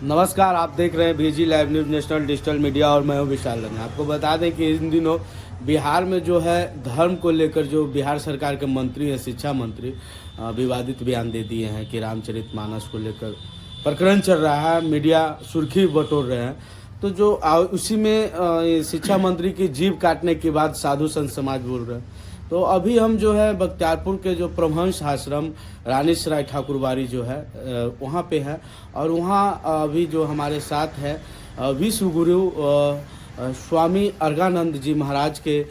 नमस्कार, आप देख रहे हैं BG live news national digital media और मैं हूं विशाल रंगा। आपको बता दें कि इन दिनों बिहार में जो है धर्म को लेकर जो बिहार सरकार के मंत्री हैं, शिक्षा मंत्री, विवादित बयान दे दिए हैं कि रामचरितमानस को लेकर प्रकरण चल रहा है, मीडिया सुर्खी बटोर रहे हैं। तो जो उसी में ये शिक्षा मंत्री की जीभ काटने के बाद साधु संत समाज बोल रहे हैं। तो अभी हम जो है बख्तियारपुर के जो परमहंस आश्रम रानी सराय ठाकुरबाड़ी जो है वहाँ पे है, और वहाँ अभी जो हमारे साथ है विश्व गुरु स्वामी अर्गानंद जी महाराज के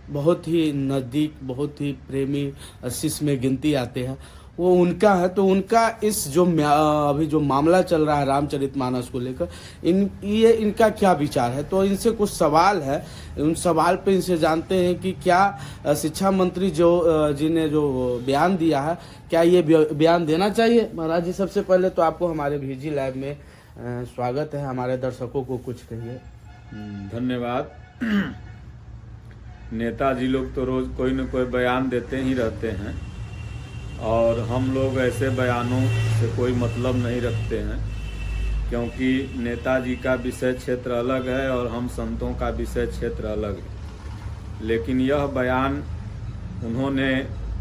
बहुत ही नज़दीक, बहुत ही प्रेमी शिष्य में गिनती आते हैं, वो उनका है। तो उनका इस जो अभी जो मामला चल रहा है रामचरितमानस को लेकर, इनका क्या विचार है, तो इनसे कुछ सवाल है। उन सवाल पे इनसे जानते हैं कि क्या शिक्षा मंत्री जी ने जो बयान दिया है, क्या ये बयान देना चाहिए। महाराज जी, सबसे पहले तो आपको हमारे बीजी लाइव में स्वागत है। हमारे दर्शकों को कुछ कहिए। धन्यवाद। नेताजी लोग तो रोज कोई न कोई बयान देते ही रहते हैं, और हम लोग ऐसे बयानों से कोई मतलब नहीं रखते हैं, क्योंकि नेताजी का विषय क्षेत्र अलग है और हम संतों का विषय क्षेत्र अलग है। लेकिन यह बयान उन्होंने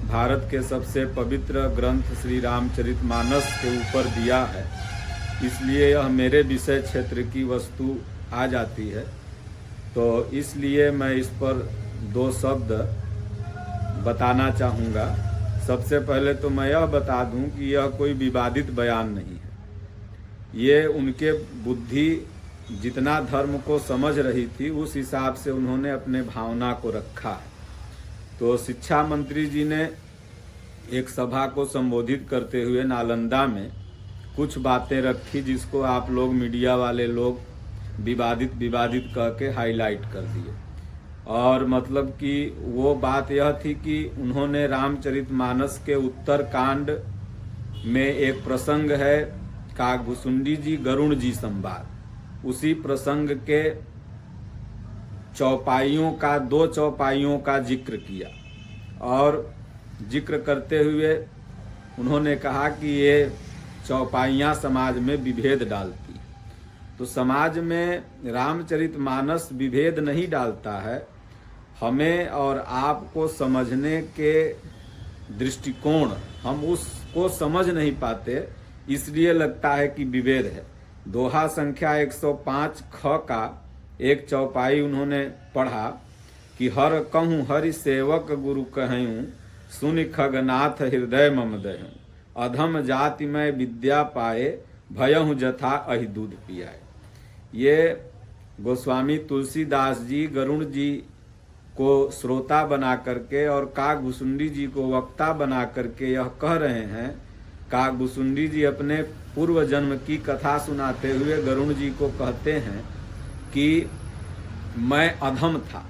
भारत के सबसे पवित्र ग्रंथ श्री रामचरितमानस के ऊपर दिया है, इसलिए यह मेरे विषय क्षेत्र की वस्तु आ जाती है। तो इसलिए मैं इस पर दो शब्द बताना चाहूँगा। सबसे पहले तो मैं यह बता दूं कि यह कोई विवादित बयान नहीं है। ये उनके बुद्धि जितना धर्म को समझ रही थी उस हिसाब से उन्होंने अपने भावना को रखा है। तो शिक्षा मंत्री जी ने एक सभा को संबोधित करते हुए नालंदा में कुछ बातें रखी, जिसको आप लोग मीडिया वाले लोग विवादित कह के हाईलाइट कर दिए। और मतलब कि वो बात यह थी कि उन्होंने रामचरितमानस के उत्तर कांड में एक प्रसंग है कागभुसुंडी जी गरुण जी संवाद, उसी प्रसंग के दो चौपाइयों का जिक्र किया, और जिक्र करते हुए उन्होंने कहा कि ये चौपाइयाँ समाज में विभेद डालती। तो समाज में रामचरितमानस विभेद नहीं डालता है। हमें और आपको समझने के दृष्टिकोण, हम उसको समझ नहीं पाते, इसलिए लगता है कि विभेद है। दोहा संख्या 105 ख का एक चौपाई उन्होंने पढ़ा कि हर कहूँ हरि सेवक गुरु कहूँ, सुनि खगनाथ हृदय मम दहूँ, अधम जाति में विद्या पाए, भयहु जथा अहि दूध पियाए। ये गोस्वामी तुलसीदास जी गरुण जी को श्रोता बना करके और कागभुसुंडी जी को वक्ता बना करके यह कह रहे हैं। कागभुसुंडी जी अपने पूर्व जन्म की कथा सुनाते हुए गरुण जी को कहते हैं कि मैं अधम था।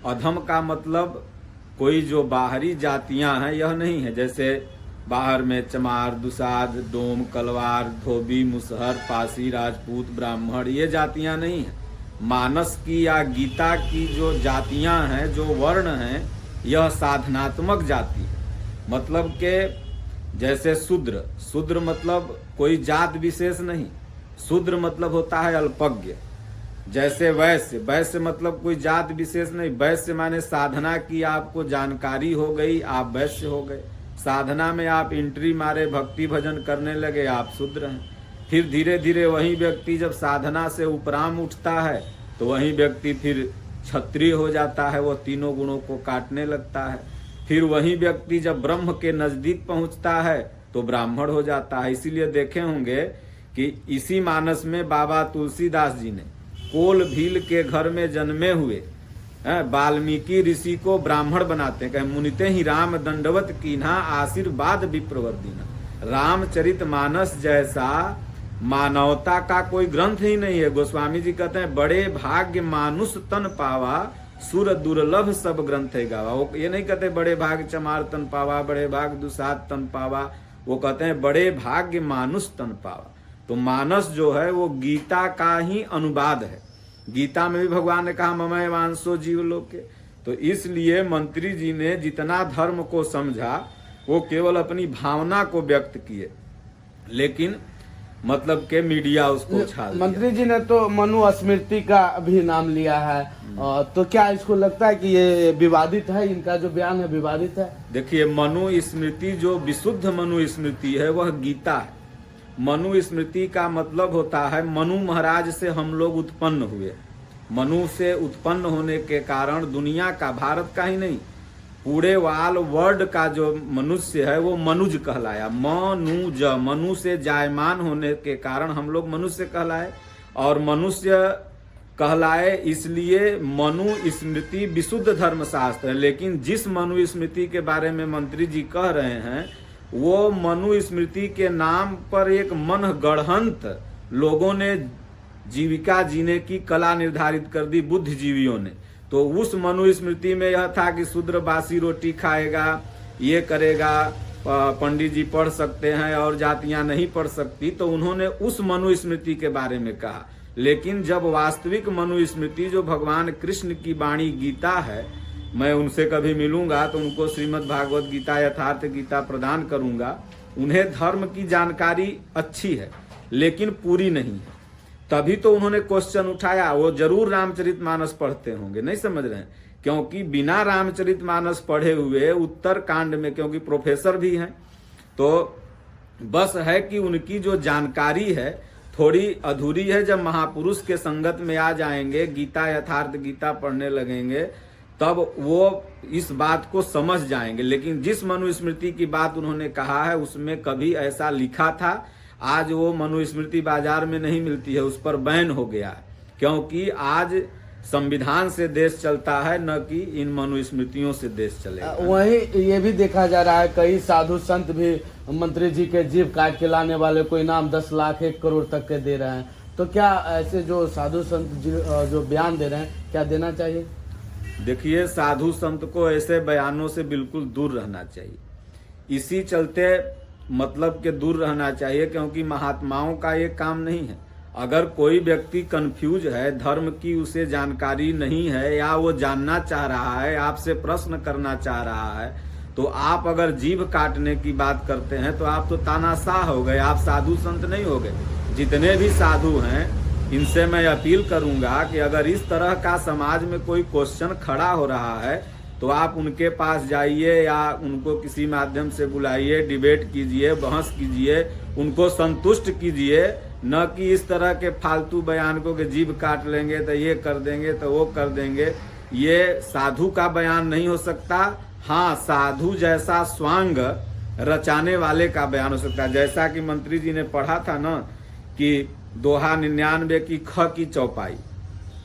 अधम का मतलब कोई जो बाहरी जातियां हैं यह नहीं है, जैसे बाहर में चमार, दुसाध, डोम, कलवार, धोबी, मुसहर, पासी, राजपूत, ब्राह्मण, ये जातियां नहीं हैं। मानस की या गीता की जो जातियां हैं, जो वर्ण हैं, यह साधनात्मक जाति है। मतलब के जैसे शूद्र मतलब कोई जात विशेष नहीं, शूद्र मतलब होता है अल्पज्ञ। जैसे वैश्य मतलब कोई जात विशेष नहीं, वैश्य माने साधना की आपको जानकारी हो गई, आप वैश्य हो गए। साधना में आप एंट्री मारे, भक्ति भजन करने लगे, आप शूद्र हैं। फिर धीरे धीरे वही व्यक्ति जब साधना से उपराम उठता है तो वही व्यक्ति फिर क्षत्रिय हो जाता है, वो तीनों गुणों को काटने लगता है। फिर वही व्यक्ति जब ब्रह्म के नजदीक पहुंचता है तो ब्राह्मण हो जाता है। इसीलिए देखे होंगे कि इसी मानस में बाबा तुलसीदास जी ने कोल भील के घर में जन्मे हुए वाल्मीकि ऋषि को ब्राह्मण बनाते हैं। मुनिते ही राम दंडवत कीन्हा, आशीर्वाद विप्रवर्धिना। रामचरितमानस जैसा मानवता का कोई ग्रंथ ही नहीं है। गोस्वामी जी कहते हैं बड़े भाग्य मानुष तन पावा, सुर दुर्लभ सब ग्रंथ है गावा। वो ये नहीं कहते बड़े भाग्य चमार तन पावा, बड़े भाग्य दुसाध तन पावा, वो कहते हैं बड़े भाग्य मानुष तन पावा। तो मानस जो है वो गीता का ही अनुवाद है। गीता में भी भगवान ने कहा ममय वांसो जीवलोके। तो इसलिए मंत्री जी ने जितना धर्म को समझा वो केवल अपनी भावना को व्यक्त किए, लेकिन मतलब के मीडिया उसको उछाल दिया। मंत्री जी ने तो मनु स्मृति का भी नाम लिया है, तो क्या इसको लगता है कि ये विवादित है, इनका जो बयान है विवादित है? देखिए, मनु स्मृति जो विशुद्ध मनु स्मृति है वह गीता है। मनु स्मृति का मतलब होता है मनु महाराज से हम लोग उत्पन्न हुए। मनु से उत्पन्न होने के कारण दुनिया का, भारत का ही नहीं, पूरे वाल वर्ल्ड का जो मनुष्य है वो मनुज कहलाया। मनुज, मनु से जायमान होने के कारण हम लोग मनुष्य कहलाए, और मनुष्य कहलाए इसलिए मनु स्मृति विशुद्ध धर्मशास्त्र है। लेकिन जिस मनु स्मृति के बारे में मंत्री जी कह रहे हैं वो मनु स्मृति के नाम पर एक मनगढ़ंत लोगों ने जीविका जीने की कला निर्धारित कर दी, बुद्धिजीवियों ने। तो उस मनु स्मृति में यह था कि शूद्र बासी रोटी खाएगा, ये करेगा, पंडित जी पढ़ सकते हैं और जातियां नहीं पढ़ सकती, तो उन्होंने उस मनु स्मृति के बारे में कहा। लेकिन जब वास्तविक मनु स्मृति जो भगवान कृष्ण की वाणी गीता है, मैं उनसे कभी मिलूंगा तो उनको श्रीमद् भागवत गीता, यथार्थ गीता प्रदान करूंगा। उन्हें धर्म की जानकारी अच्छी है लेकिन पूरी नहीं है, तभी तो उन्होंने क्वेश्चन उठाया। वो जरूर रामचरितमानस पढ़ते होंगे, नहीं समझ रहे हैं, क्योंकि बिना रामचरितमानस पढ़े हुए उत्तर कांड में, क्योंकि प्रोफेसर भी हैं, तो बस है कि उनकी जो जानकारी है थोड़ी अधूरी है। जब महापुरुष के संगत में आ जाएंगे, गीता यथार्थ गीता पढ़ने लगेंगे, तब वो इस बात को समझ जाएंगे। लेकिन जिस मनुस्मृति की बात उन्होंने कहा है उसमें कभी ऐसा लिखा था, आज वो मनुस्मृति बाजार में नहीं मिलती है, उस पर बैन हो गया है, क्योंकि आज संविधान से देश चलता है, न कि इन मनुस्मृतियों से देश चलेगा। वहीं ये भी देखा जा रहा है कई साधु संत भी मंत्री जी के जीव काट के लाने वाले को इनाम 10 लाख 1 करोड़ तक के दे रहे हैं, तो क्या ऐसे जो साधु संत जो बयान दे रहे हैं क्या देना चाहिए? देखिए, साधु संत को ऐसे बयानों से बिल्कुल दूर रहना चाहिए। इसी चलते मतलब के दूर रहना चाहिए, क्योंकि महात्माओं का ये काम नहीं है। अगर कोई व्यक्ति कंफ्यूज है, धर्म की उसे जानकारी नहीं है, या वो जानना चाह रहा है, आपसे प्रश्न करना चाह रहा है, तो आप अगर जीभ काटने की बात करते हैं तो आप तो तानाशाह हो गए, आप साधु संत नहीं हो गए। जितने भी साधु हैं इनसे मैं अपील करूंगा कि अगर इस तरह का समाज में कोई क्वेश्चन खड़ा हो रहा है तो आप उनके पास जाइए या उनको किसी माध्यम से बुलाइए, डिबेट कीजिए, बहस कीजिए, उनको संतुष्ट कीजिए, न कि इस तरह के फालतू बयान को कि जीभ काट लेंगे तो ये कर देंगे तो वो कर देंगे। ये साधु का बयान नहीं हो सकता। हाँ, साधु जैसा स्वांग रचाने वाले का बयान हो सकता है। जैसा कि मंत्री जी ने पढ़ा था ना कि दोहा 99 की ख की चौपाई,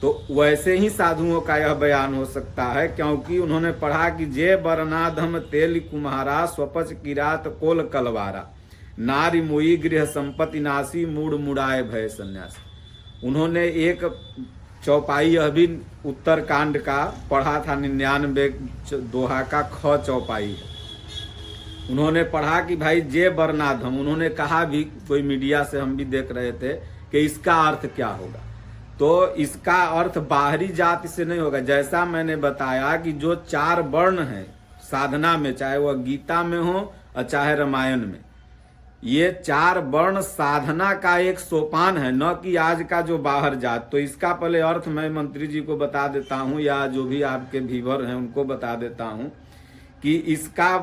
तो वैसे ही साधुओं का यह बयान हो सकता है, क्योंकि उन्होंने पढ़ा कि जे बरनाधम तेल कुम्हारा स्वपच किरात कोल कलवारा नारी मोई गृह संपत्ति नासी मूड मुड़ाए भय संन्यासी। उन्होंने एक चौपाई अभी उत्तर कांड का पढ़ा था, 99 दोहा का ख चौपाई है। उन्होंने पढ़ा कि भाई जे बरनाधम, उन्होंने कहा भी, कोई मीडिया से हम भी देख रहे थे कि इसका अर्थ क्या होगा, तो इसका अर्थ बाहरी जाति से नहीं होगा। जैसा मैंने बताया कि जो 4 वर्ण हैं साधना में, चाहे वह गीता में हो और चाहे रामायण में, ये 4 वर्ण साधना का एक सोपान है, न कि आज का जो बाहर जात। तो इसका पहले अर्थ मैं मंत्री जी को बता देता हूं, या जो भी आपके व्यूअर हैं उनको बता देता हूं कि इसका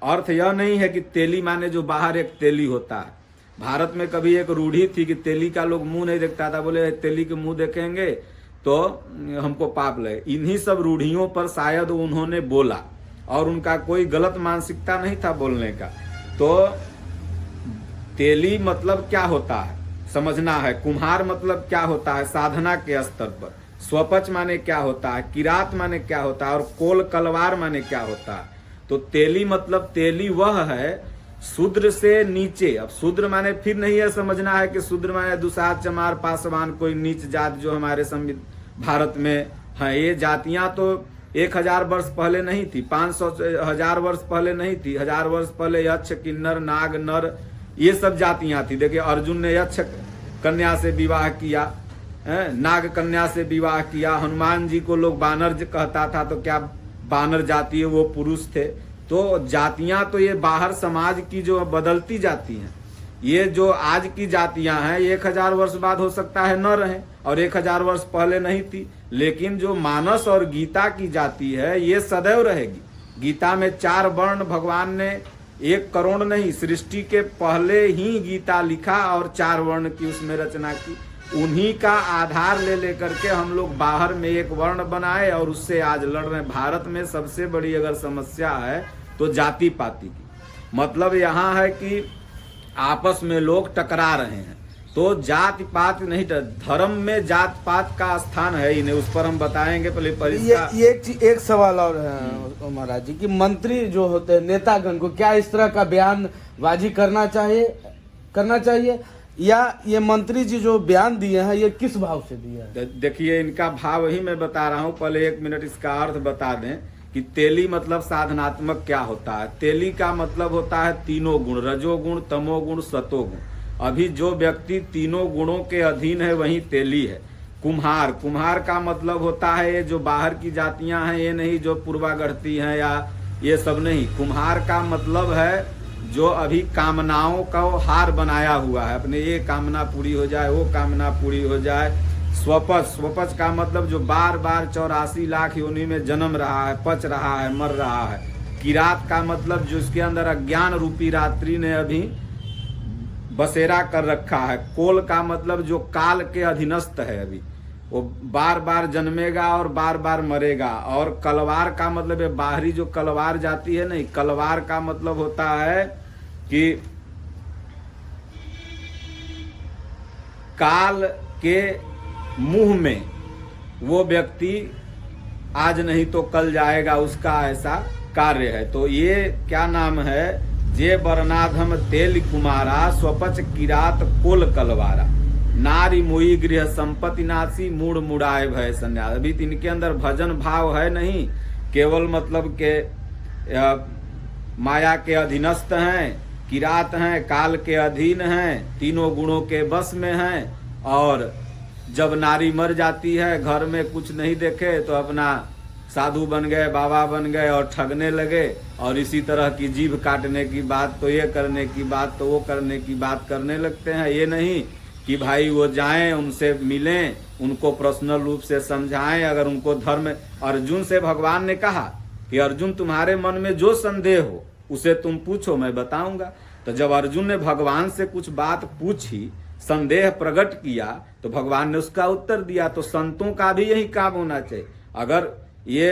अर्थ यह नहीं है कि तेली माने जो बाहर एक तेली होता है। भारत में कभी एक रूढ़ी थी कि तेली का लोग मुंह नहीं देखता था, बोले तेली के मुंह देखेंगे तो हमको पाप लगे। इन्हीं सब रूढ़ियों पर शायद उन्होंने बोला, और उनका कोई गलत मानसिकता नहीं था बोलने का। तो तेली मतलब क्या होता है समझना है, कुम्हार मतलब क्या होता है साधना के स्तर पर, स्वपच माने क्या होता है, किरात माने क्या होता है, और कोल कलवार माने क्या होता है। तो तेली मतलब तेली वह है शूद्र से नीचे। अब शूद्र माने फिर नहीं है समझना है कि शूद्र माने दुसाध चमार पासवान कोई नीच जात जो हमारे भारत में है। ये जातियां तो 1000 वर्ष पहले नहीं थी, 500-1000 वर्ष पहले नहीं थी। 1000 वर्ष पहले यक्ष, किन्नर, नाग, नर, ये सब जातियां थी। देखिए, अर्जुन ने यक्ष कन्या से विवाह किया, नाग कन्या से विवाह किया। हनुमान जी को लोग बानर कहता था, तो क्या बानर जाति है, वो पुरुष थे। तो जातियां तो ये बाहर समाज की जो बदलती जाती हैं, ये जो आज की जातियां हैं 1000 वर्ष बाद हो सकता है न रहें और 1000 वर्ष पहले नहीं थी, लेकिन जो मानस और गीता की जाति है ये सदैव रहेगी। गीता में 4 वर्ण भगवान ने 1 करोड़ नहीं, सृष्टि के पहले ही गीता लिखा और 4 वर्ण की उसमें रचना की। उन्हीं का आधार ले लेकर के हम लोग बाहर में एक वर्ण बनाए और उससे आज लड़ रहे हैं। भारत में सबसे बड़ी अगर समस्या है तो जाति पाति की, मतलब यहाँ है कि आपस में लोग टकरा रहे हैं। तो जाति पात नहीं, धर्म में जात पात का स्थान है ही नहीं, उस पर हम बताएंगे। पहले ये एक सवाल और है महाराज जी कि मंत्री जो होते हैं नेतागण को क्या इस तरह का बयानबाजी करना चाहिए या ये मंत्री जी जो बयान दिए हैं ये किस भाव से दिए हैं? देखिए इनका भाव ही मैं बता रहा हूँ। पहले 1 मिनट इसका अर्थ बता दें कि तेली मतलब साधनात्मक क्या होता है। तेली का मतलब होता है तीनों गुण, रजोगुण, तमोगुण, सतोगुण। अभी जो व्यक्ति तीनों गुणों के अधीन है वही तेली है। कुम्हार का मतलब होता है ये जो बाहर की जातियां हैं, ये नहीं जो पूर्वा गढ़ती हैं या ये सब नहीं। कुम्हार का मतलब है जो अभी कामनाओं का हार बनाया हुआ है, अपने ये कामना पूरी हो जाए, वो कामना पूरी हो जाए। स्वपच का मतलब जो बार बार 84 लाख योनि में जन्म रहा है, पच रहा है, मर रहा है। किरात का मतलब जो इसके अंदर अज्ञान रूपी रात्रि ने अभी बसेरा कर रखा है। कोल का मतलब जो काल के अधीनस्थ है, अभी वो बार बार जन्मेगा और बार बार मरेगा। और कलवार का मतलब है बाहरी जो कलवार जाती है नहीं, कलवार का मतलब होता है कि काल के मुंह में वो व्यक्ति आज नहीं तो कल जाएगा, उसका ऐसा कार्य है। तो ये क्या नाम है, जे वर्णाधम तेल कुमारा स्वपच किरात कोल कलवारा नारी मोई गृह संपत्ति नासी मूड मुड़ाए भय संन्यास। अभी इनके अंदर भजन भाव है नहीं, केवल मतलब के माया के अधीनस्थ हैं, किरात हैं, काल के अधीन हैं, तीनों गुणों के बस में हैं। और जब नारी मर जाती है, घर में कुछ नहीं देखे तो अपना साधु बन गए, बाबा बन गए और ठगने लगे। और इसी तरह की जीभ काटने की बात, तो ये करने की बात, तो वो करने की बात करने लगते हैं। ये नहीं कि भाई वो जाएं, उनसे मिलें, उनको पर्सनल रूप से समझाएं। अगर उनको धर्म, अर्जुन से भगवान ने कहा कि अर्जुन तुम्हारे मन में जो संदेह हो उसे तुम पूछो, मैं बताऊंगा। तो जब अर्जुन ने भगवान से कुछ बात पूछी, संदेह प्रकट किया, तो भगवान ने उसका उत्तर दिया। तो संतों का भी यही काम होना चाहिए। अगर ये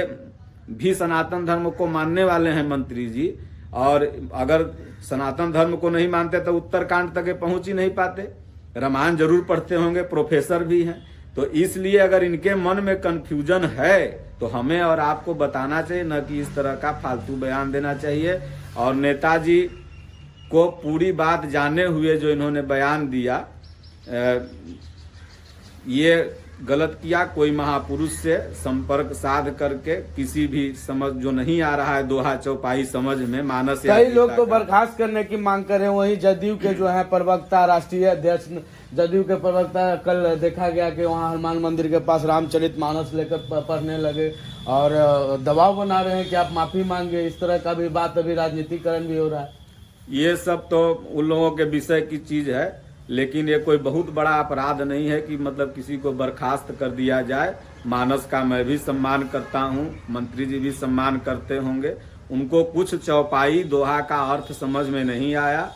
भी सनातन धर्म को मानने वाले हैं मंत्री जी, और अगर सनातन धर्म को नहीं मानते तो उत्तरकांड तक पहुंच ही नहीं पाते। रामायण जरूर पढ़ते होंगे, प्रोफेसर भी हैं। तो इसलिए अगर इनके मन में कंफ्यूजन है तो हमें और आपको बताना चाहिए, न कि इस तरह का फालतू बयान देना चाहिए। और नेताजी को पूरी बात जाने हुए जो इन्होंने बयान दिया, ये गलत किया। कोई महापुरुष से संपर्क साध करके किसी भी समझ जो नहीं आ रहा है दोहा चौपाई समझ में, मानस कई लोग तो बर्खास्त करने की मांग कर रहे हैं। वहीं जदयू के जो है प्रवक्ता, राष्ट्रीय अध्यक्ष जदयू के प्रवक्ता, कल देखा गया कि वहां हनुमान मंदिर के पास रामचरितमानस लेकर पढ़ने लगे और दबाव बना रहे हैं कि आप माफी मांगे। इस तरह का भी बात, अभी राजनीतिकरण भी हो रहा है। ये सब तो उन लोगों के विषय की चीज है, लेकिन ये कोई बहुत बड़ा अपराध नहीं है कि मतलब किसी को बर्खास्त कर दिया जाए। मानस का मैं भी सम्मान करता हूँ, मंत्री जी भी सम्मान करते होंगे। उनको कुछ चौपाई दोहा का अर्थ समझ में नहीं आया,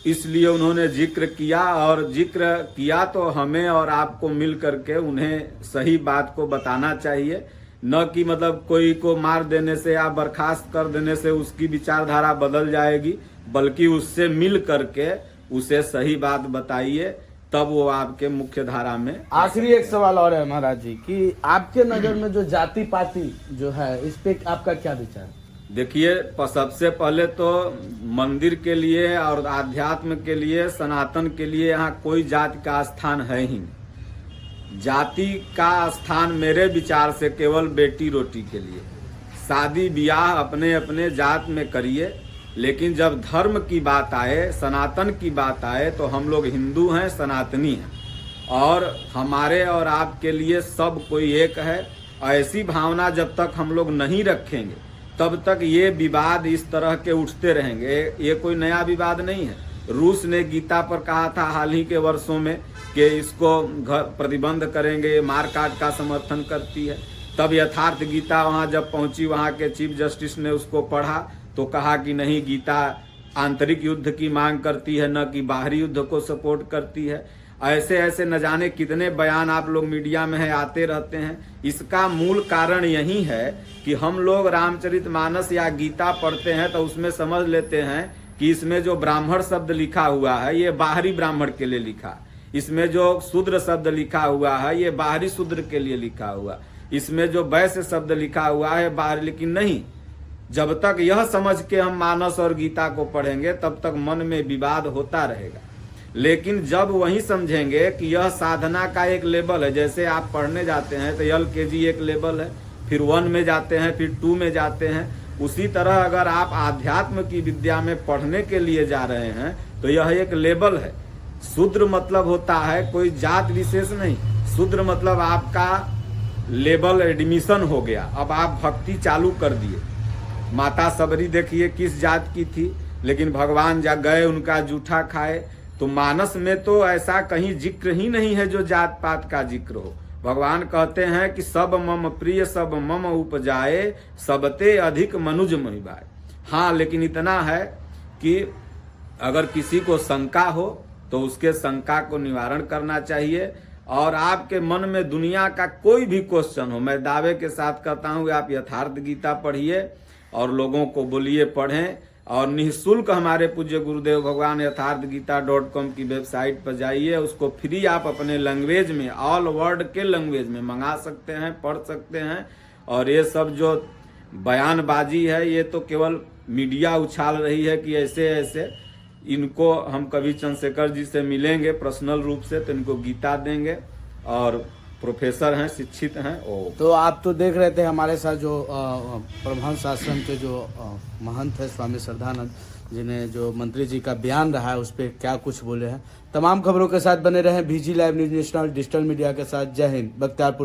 इसलिए उन्होंने जिक्र किया। और जिक्र किया तो हमें और आपको मिल करके उन्हें सही बात को बताना चाहिए, न कि मतलब कोई को मार देने से या बर्खास्त कर देने से उसकी विचारधारा बदल जाएगी, बल्कि उससे मिल करके उसे सही बात बताइए, तब वो आपके मुख्य धारा में। आखिरी एक सवाल और है महाराज जी कि आपके नजर में जो जाति पाति जो है, इस पे आपका क्या विचार? देखिए, सबसे पहले तो मंदिर के लिए और आध्यात्म के लिए, सनातन के लिए यहाँ कोई जाति का स्थान है ही नहीं। जाति का स्थान मेरे विचार से केवल बेटी रोटी के लिए। शादी ब्याह अपने अपने जात में करिए, लेकिन जब धर्म की बात आए, सनातन की बात आए, तो हम लोग हिंदू हैं, सनातनी हैं और हमारे और आपके लिए सब कोई एक है। ऐसी भावना जब तक हम लोग नहीं रखेंगे तब तक ये विवाद इस तरह के उठते रहेंगे। ये कोई नया विवाद नहीं है। रूस ने गीता पर कहा था हाल ही के वर्षों में कि इसको प्रतिबंध करेंगे, मारकाट का समर्थन करती है। तब यथार्थ गीता वहां जब पहुंची, वहां के चीफ जस्टिस ने उसको पढ़ा तो कहा कि नहीं, गीता आंतरिक युद्ध की मांग करती है, न कि बाहरी युद्ध को सपोर्ट करती है। ऐसे ऐसे न जाने कितने बयान आप लोग मीडिया में है आते रहते हैं। इसका मूल कारण यही है कि हम लोग रामचरितमानस या गीता पढ़ते हैं तो उसमें समझ लेते हैं कि इसमें जो ब्राह्मण शब्द लिखा हुआ है ये बाहरी ब्राह्मण के लिए लिखा, इसमें जो शूद्र शब्द लिखा हुआ है ये बाहरी शूद्र के लिए लिखा हुआ, इसमें जो वैश्य शब्द लिखा हुआ है बाहरी। लेकिन नहीं, जब तक यह समझ के हम मानस और गीता को पढ़ेंगे तब तक मन में विवाद होता रहेगा। लेकिन जब वही समझेंगे कि यह साधना का एक लेवल है, जैसे आप पढ़ने जाते हैं तो LKG एक लेवल है, फिर 1 में जाते हैं, फिर 2 में जाते हैं, उसी तरह अगर आप आध्यात्म की विद्या में पढ़ने के लिए जा रहे हैं तो यह एक लेवल है। शूद्र मतलब होता है कोई जात विशेष नहीं, शूद्र मतलब आपका लेवल एडमिशन हो गया, अब आप भक्ति चालू कर दिए। माता सबरी देखिए किस जात की थी, लेकिन भगवान जा गए उनका जूठा खाए। तो मानस में तो ऐसा कहीं जिक्र ही नहीं है जो जात पात का जिक्र हो। भगवान कहते हैं कि सब मम प्रिय सब मम उपजाए, सबते अधिक मनुज महिभाए। हाँ, लेकिन इतना है कि अगर किसी को शंका हो तो उसके शंका को निवारण करना चाहिए। और आपके मन में दुनिया का कोई भी क्वेश्चन हो, मैं दावे के साथ कहता हूँ आप यथार्थ गीता पढ़िए और लोगों को बोलिए पढ़ें, और निःशुल्क हमारे पूज्य गुरुदेव भगवान यथार्थ गीता.com की वेबसाइट पर जाइए, उसको फ्री आप अपने लैंग्वेज में, ऑल वर्ल्ड के लैंग्वेज में मंगा सकते हैं, पढ़ सकते हैं। और ये सब जो बयानबाजी है ये तो केवल मीडिया उछाल रही है कि ऐसे ऐसे। इनको हम कभी चंद्रशेखर जी से मिलेंगे पर्सनल रूप से तो इनको गीता देंगे, और प्रोफेसर हैं, शिक्षित हैं। तो आप तो देख रहे थे हमारे साथ जो परमहंस आश्रम के जो महंत है स्वामी श्रद्धानंद, जिन्हें जो मंत्री जी का बयान रहा है उस पर क्या कुछ बोले हैं। तमाम खबरों के साथ बने रहें VG live news national digital media के साथ। जय हिंद। बख्तियारपुर।